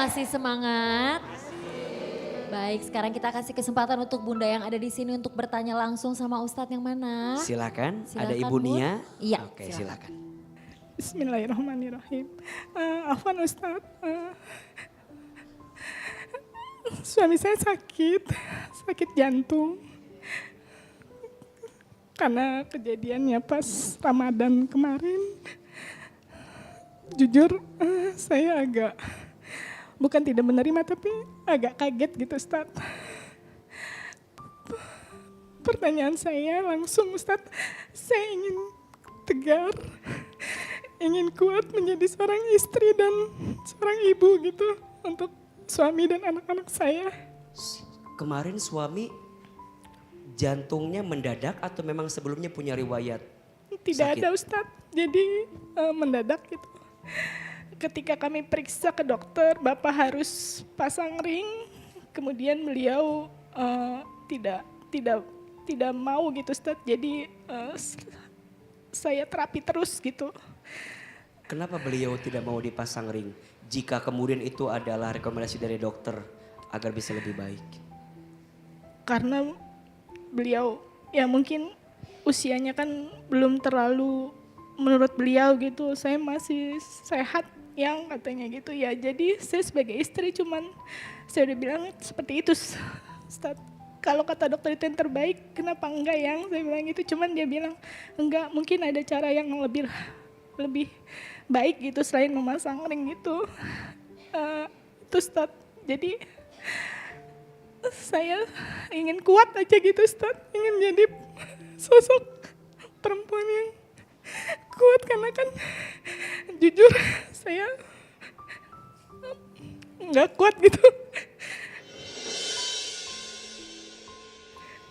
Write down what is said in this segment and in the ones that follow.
Masih semangat? Baik, sekarang kita kasih kesempatan untuk Bunda yang ada di sini untuk bertanya langsung sama Ustadz yang mana. Silakan, ada Silakan, Ibu Bun. Nia. Iya, Oke, silakan. silakan. Bismillahirrahmanirrahim. Afwan Ustadz, suami saya sakit jantung. Karena kejadiannya pas Ramadan kemarin. Jujur saya agak, bukan tidak menerima tapi agak kaget gitu Ustadz. Pertanyaan saya langsung Ustadz, saya ingin tegar, ingin kuat menjadi seorang istri dan seorang ibu gitu untuk suami dan anak-anak saya. Kemarin suami jantungnya mendadak atau memang sebelumnya punya riwayat? Tidak sakit? ada Ustadz, jadi mendadak gitu. Ketika kami periksa ke dokter, Bapak harus pasang ring, kemudian beliau tidak mau gitu Ustadz, jadi saya terapi terus gitu. Kenapa beliau tidak mau dipasang ring? Jika kemudian itu adalah rekomendasi dari dokter agar bisa lebih baik. Karena beliau ya mungkin usianya kan belum terlalu, menurut beliau gitu, saya masih sehat yang katanya gitu ya. Jadi saya sebagai istri cuman saya udah bilang seperti itu Ustaz. Kalau kata dokter itu yang terbaik, kenapa enggak yang saya bilang gitu. Cuman dia bilang enggak, mungkin ada cara yang lebih baik gitu selain memasang ring gitu. Itu Ustaz. Jadi saya ingin kuat aja gitu Ustaz, ingin jadi sosok perempuan yang kuat karena kan jujur saya nggak kuat gitu.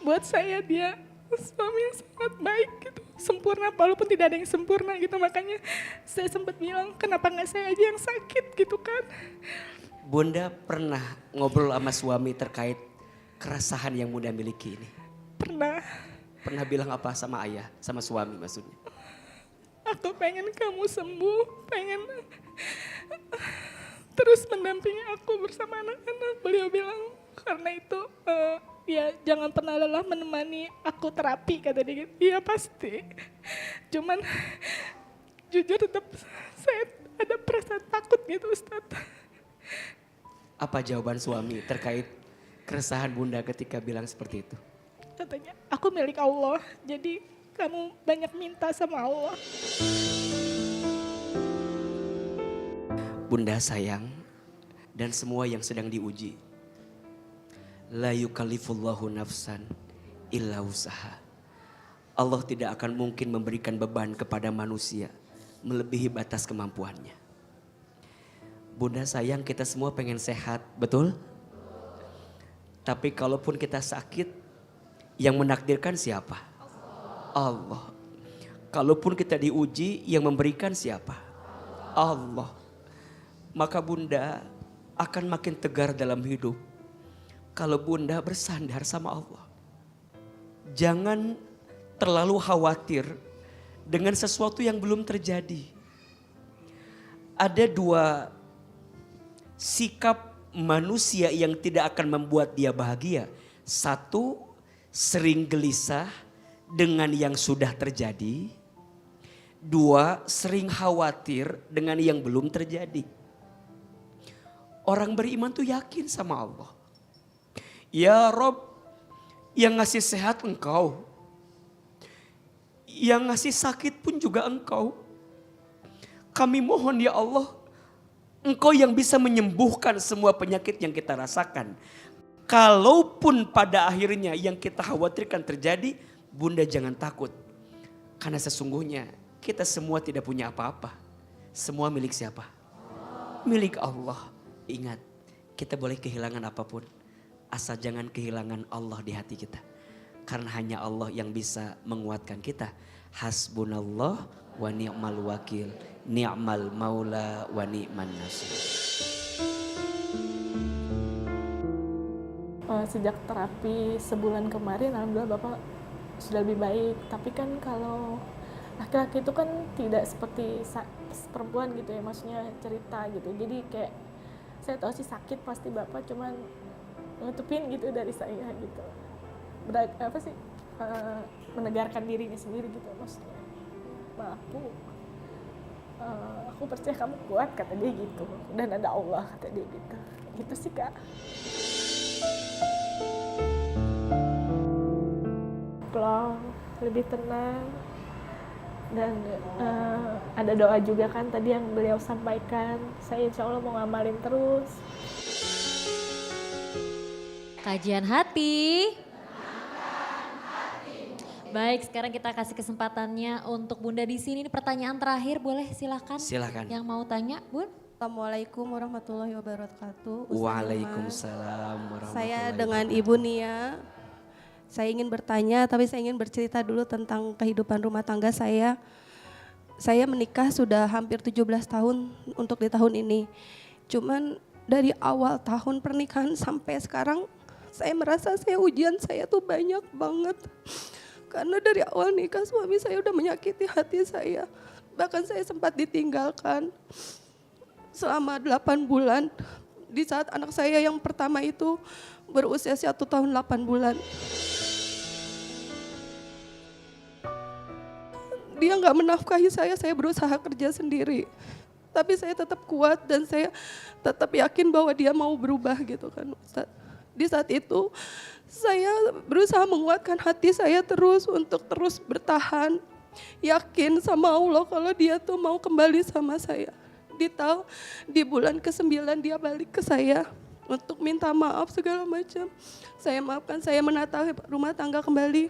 Buat saya dia suami yang sangat baik gitu, sempurna walaupun tidak ada yang sempurna gitu, makanya saya sempat bilang kenapa nggak saya aja yang sakit gitu kan. Bunda pernah ngobrol sama suami terkait keresahan yang Bunda miliki ini? Pernah. Pernah bilang apa sama ayah, sama suami maksudnya? Aku pengen kamu sembuh, pengen terus mendampingi aku bersama anak-anak. Beliau bilang karena itu ya jangan pernah lelah menemani aku terapi, kata dia gitu. Iya pasti. Cuman jujur tetap saya ada perasaan takut gitu Ustadz. Apa jawaban suami terkait keresahan Bunda ketika bilang seperti itu? Katanya, aku milik Allah, jadi kamu banyak minta sama Allah. Bunda sayang dan semua yang sedang diuji. La yukallifullahu nafsan illa usaha. Allah tidak akan mungkin memberikan beban kepada manusia melebihi batas kemampuannya. Bunda sayang kita semua pengen sehat, betul? Tapi kalaupun kita sakit, yang menakdirkan siapa? Allah. Kalaupun kita diuji, yang memberikan siapa? Allah. Maka Bunda akan makin tegar dalam hidup kalau Bunda bersandar sama Allah. Jangan terlalu khawatir dengan sesuatu yang belum terjadi. Ada dua sikap manusia yang tidak akan membuat dia bahagia. Satu, sering gelisah dengan yang sudah terjadi. Dua, sering khawatir dengan yang belum terjadi. Orang beriman tuh yakin sama Allah. Ya Rob, yang ngasih sehat Engkau. Yang ngasih sakit pun juga Engkau. Kami mohon ya Allah, Engkau yang bisa menyembuhkan semua penyakit yang kita rasakan. Kalaupun pada akhirnya yang kita khawatirkan terjadi, Bunda jangan takut. Karena sesungguhnya kita semua tidak punya apa-apa. Semua milik siapa? Milik Allah. Ingat, kita boleh kehilangan apapun. Asal jangan kehilangan Allah di hati kita. Karena hanya Allah yang bisa menguatkan kita. Hasbunallah wa ni'mal wakil. Ni'mal maula wa ni'man nasir. Sejak terapi sebulan kemarin, alhamdulillah Bapak sudah lebih baik. Tapi kan kalau laki-laki itu kan tidak seperti perempuan gitu ya, maksudnya cerita gitu. Jadi kayak saya tahu sih sakit pasti Bapak, cuman nutupin gitu dari saya gitu. Menegarkan dirinya sendiri gitu maksudnya. Ma, aku percaya kamu kuat, kata dia gitu. Dan ada Allah, kata dia gitu. Gitu sih Kak. Plong, lebih tenang. Dan ada doa juga kan tadi yang beliau sampaikan. Saya insya Allah mau ngamalin terus. Kajian hati. Baik, sekarang kita kasih kesempatannya untuk Bunda di sini. Ini pertanyaan terakhir, boleh silakan. Silakan. Yang mau tanya, Bun? Assalamualaikum warahmatullahi wabarakatuh. Waalaikumsalam warahmatullahi Saya dengan Ibu Nia. Saya ingin bertanya, tapi saya ingin bercerita dulu tentang kehidupan rumah tangga saya. Saya menikah sudah hampir 17 tahun untuk di tahun ini. Cuman dari awal tahun pernikahan sampai sekarang, saya merasa ujian saya tuh banyak banget. Karena dari awal nikah suami saya udah menyakiti hati saya. Bahkan saya sempat ditinggalkan selama 8 bulan. Di saat anak saya yang pertama itu berusia 1 tahun 8 bulan. Dia nggak menafkahi saya berusaha kerja sendiri. Tapi saya tetap kuat dan saya tetap yakin bahwa dia mau berubah gitu kan Ustaz. Di saat itu saya berusaha menguatkan hati saya terus untuk terus bertahan. Yakin sama Allah kalau dia tuh mau kembali sama saya. Di bulan ke-9 dia balik ke saya untuk minta maaf segala macam. Saya maafkan, saya menata rumah tangga kembali.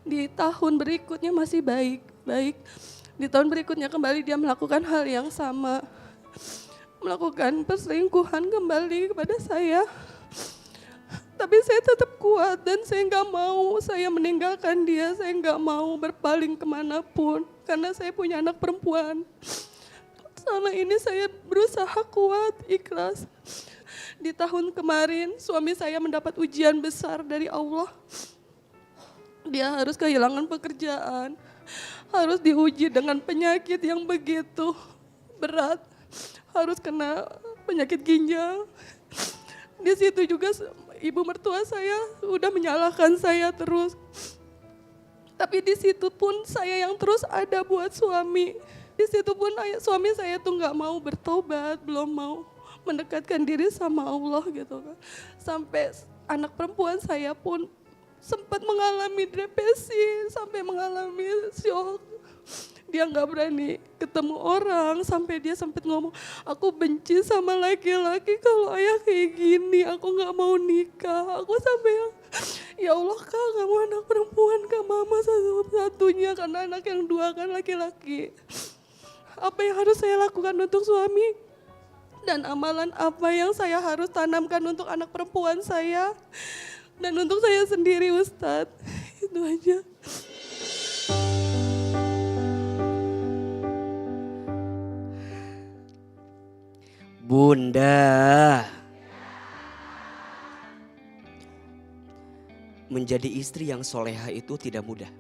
Di tahun berikutnya masih baik. Di tahun berikutnya kembali dia melakukan hal yang sama. Melakukan perselingkuhan kembali kepada saya. Tapi saya tetap kuat dan saya nggak mau saya meninggalkan dia. Saya nggak mau berpaling kemanapun. Karena saya punya anak perempuan. Selama ini saya berusaha kuat, ikhlas. Di tahun kemarin suami saya mendapat ujian besar dari Allah. Dia harus kehilangan pekerjaan, harus diuji dengan penyakit yang begitu berat, harus kena penyakit ginjal. Di situ juga ibu mertua saya udah menyalahkan saya terus. Tapi di situ pun saya yang terus ada buat suami. Di situ pun suami saya tuh nggak mau bertobat, belum mau mendekatkan diri sama Allah gitu kan. Sampai anak perempuan saya pun sempat mengalami depresi, sampai mengalami syok. Dia nggak berani ketemu orang, sampai dia sempat ngomong, aku benci sama laki-laki, kalau ayah kayak gini, aku nggak mau nikah. Aku sampai ya Allah Kak, kamu anak perempuan Kak, mama satu-satunya, karena anak yang dua kan laki-laki. Apa yang harus saya lakukan untuk suami? Dan amalan apa yang saya harus tanamkan untuk anak perempuan saya? Dan untuk saya sendiri Ustadz, itu aja. Bunda, menjadi istri yang soleha itu tidak mudah.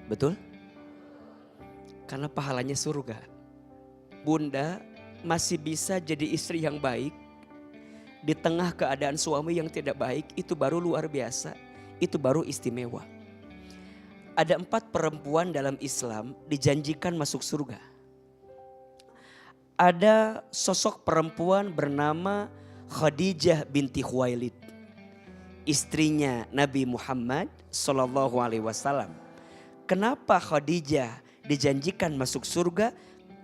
Betul? Karena pahalanya surga. Bunda masih bisa jadi istri yang baik di tengah keadaan suami yang tidak baik. Itu baru luar biasa, itu baru istimewa. Ada 4 perempuan dalam Islam dijanjikan masuk surga. Ada sosok perempuan bernama Khadijah binti Khuwailid, istrinya Nabi Muhammad SAW. Kenapa Khadijah dijanjikan masuk surga?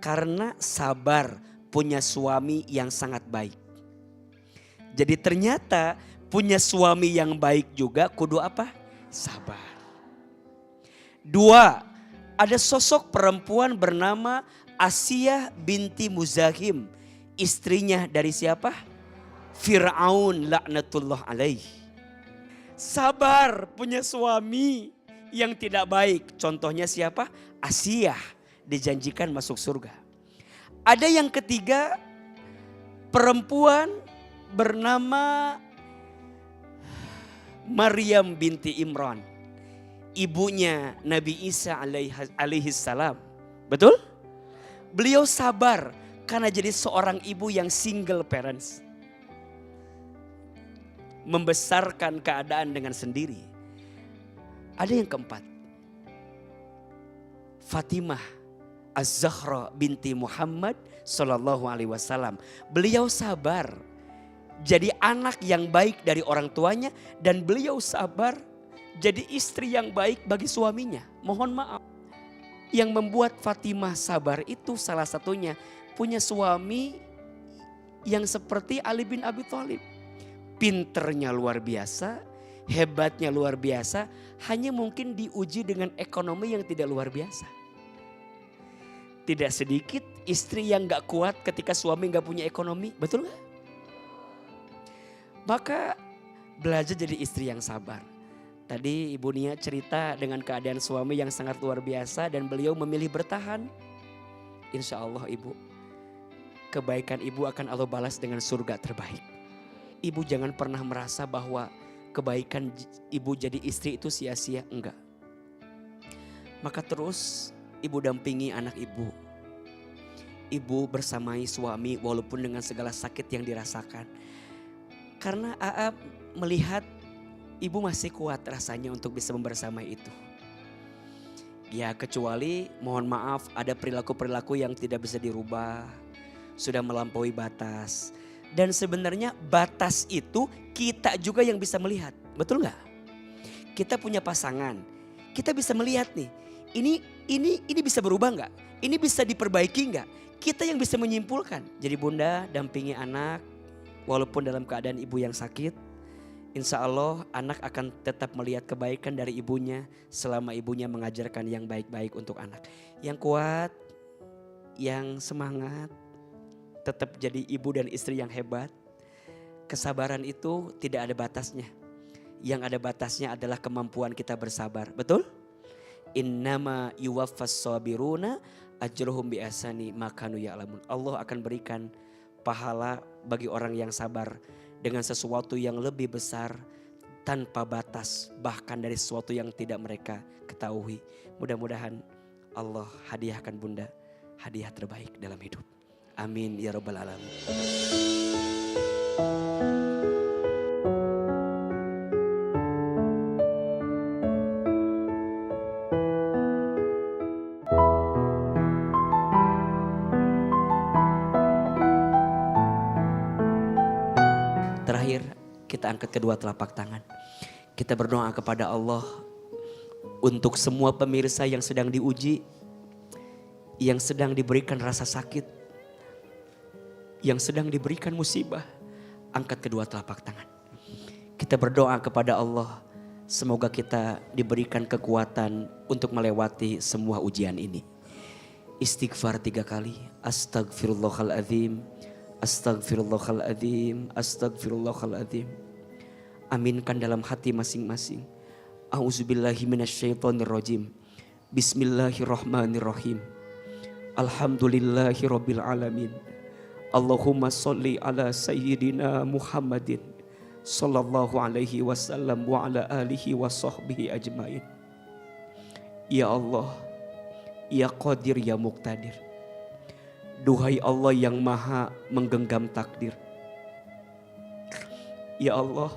Karena sabar, punya suami yang sangat baik. Jadi ternyata punya suami yang baik juga kudu apa? Sabar. 2, ada sosok perempuan bernama Asiyah binti Muzahim, istrinya dari siapa? Fir'aun laknatullah alaih. Sabar, punya suami yang tidak baik. Contohnya siapa? Asiyah, dijanjikan masuk surga. Ada yang ketiga, perempuan bernama Maryam binti Imran, ibunya Nabi Isa alaihi salam. Betul? Beliau sabar, Karena jadi seorang ibu yang single parents. Membesarkan keadaan dengan sendiri. Ada yang keempat. Fatimah Az-Zahra binti Muhammad Sallallahu Alaihi Wasallam. Beliau sabar. Jadi anak yang baik dari orang tuanya. Dan beliau sabar jadi istri yang baik bagi suaminya. Mohon maaf. Yang membuat Fatimah sabar itu salah satunya punya suami yang seperti Ali bin Abi Thalib. Pinternya luar biasa, hebatnya luar biasa, hanya mungkin diuji dengan ekonomi yang tidak luar biasa. Tidak sedikit istri yang gak kuat ketika suami gak punya ekonomi, betul gak? Maka belajar jadi istri yang sabar. Tadi Ibu Nia cerita dengan keadaan suami yang sangat luar biasa dan beliau memilih bertahan. Insya Allah Ibu, kebaikan Ibu akan Allah balas dengan surga terbaik. Ibu jangan pernah merasa bahwa kebaikan Ibu jadi istri itu sia-sia, enggak. Maka terus Ibu dampingi anak Ibu. Ibu bersamai suami walaupun dengan segala sakit yang dirasakan. Karena Aa melihat Ibu masih kuat rasanya untuk bisa membersamai itu. Ya kecuali mohon maaf ada perilaku-perilaku yang tidak bisa dirubah. Sudah melampaui batas. Dan sebenarnya batas itu kita juga yang bisa melihat. Betul gak? Kita punya pasangan. Kita bisa melihat nih. Ini bisa berubah gak? Ini bisa diperbaiki gak? Kita yang bisa menyimpulkan. Jadi bunda dampingi anak. Walaupun dalam keadaan ibu yang sakit. Insya Allah anak akan tetap melihat kebaikan dari ibunya. Selama ibunya mengajarkan yang baik-baik untuk anak. Yang kuat. Yang semangat. Tetap jadi ibu dan istri yang hebat. Kesabaran itu tidak ada batasnya. Yang ada batasnya adalah kemampuan kita bersabar. Betul? Innama yuwaffas sabiruna ajruhum bi ahsani ma kanu ya'lamun. Allah akan berikan pahala bagi orang yang sabar dengan sesuatu yang lebih besar tanpa batas, bahkan dari sesuatu yang tidak mereka ketahui. Mudah-mudahan Allah hadiahkan bunda hadiah terbaik dalam hidup. Amin ya rabbal alamin. Terakhir kita angkat kedua telapak tangan. Kita berdoa kepada Allah untuk semua pemirsa yang sedang diuji, yang sedang diberikan rasa sakit, yang sedang diberikan musibah. Angkat kedua telapak tangan. Kita berdoa kepada Allah, semoga kita diberikan kekuatan untuk melewati semua ujian ini. Istighfar 3 kali. Astagfirullahaladzim. Astagfirullahaladzim. Astagfirullahaladzim. Aminkan dalam hati masing-masing. A'udzubillahi minasyaitonirrajim. Bismillahirrahmanirrahim. Alhamdulillahi rabbil alamin. Allahumma sholli ala sayyidina Muhammadin sallallahu alaihi wasallam wa ala alihi wa sahbihi ajmain. Ya Allah, ya Qadir, ya Muqtadir. Duhai Allah yang maha menggenggam takdir. Ya Allah,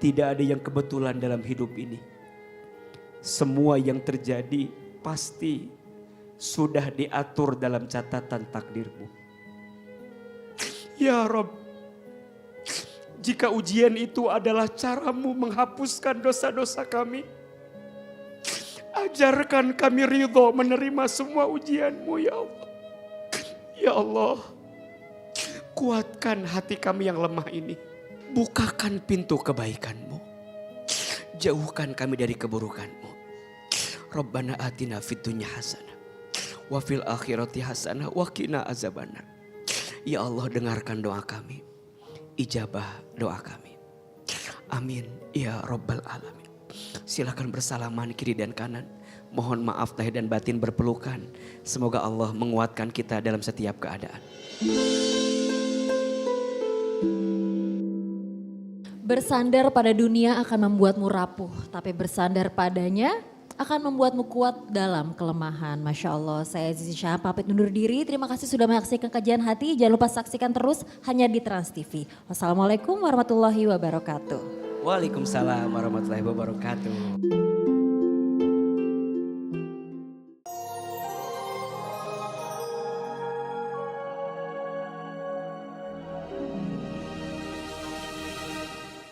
tidak ada yang kebetulan dalam hidup ini. Semua yang terjadi pasti sudah diatur dalam catatan takdir-Mu. Ya Rabb, jika ujian itu adalah cara-Mu menghapuskan dosa-dosa kami, ajarkan kami ridho menerima semua ujian-Mu ya Allah. Ya Allah, kuatkan hati kami yang lemah ini. Bukakan pintu kebaikan-Mu. Jauhkan kami dari keburukan-Mu. Rabbana atina fid dunya hasanah wa fil akhirati hasanah wa qina azabannar. Ya Allah, dengarkan doa kami. Ijabah doa kami. Amin ya rabbal alamin. Silakan bersalaman kiri dan kanan. Mohon maaf lahir dan batin berpelukan. Semoga Allah menguatkan kita dalam setiap keadaan. Bersandar pada dunia akan membuatmu rapuh, tapi bersandar padanya akan membuatmu kuat dalam kelemahan. Masya Allah, saya Zizi Syahab pamit undur diri. Terima kasih sudah menyaksikan Kajian Hati. Jangan lupa saksikan terus hanya di Trans TV. Wassalamualaikum warahmatullahi wabarakatuh. Waalaikumsalam warahmatullahi wabarakatuh.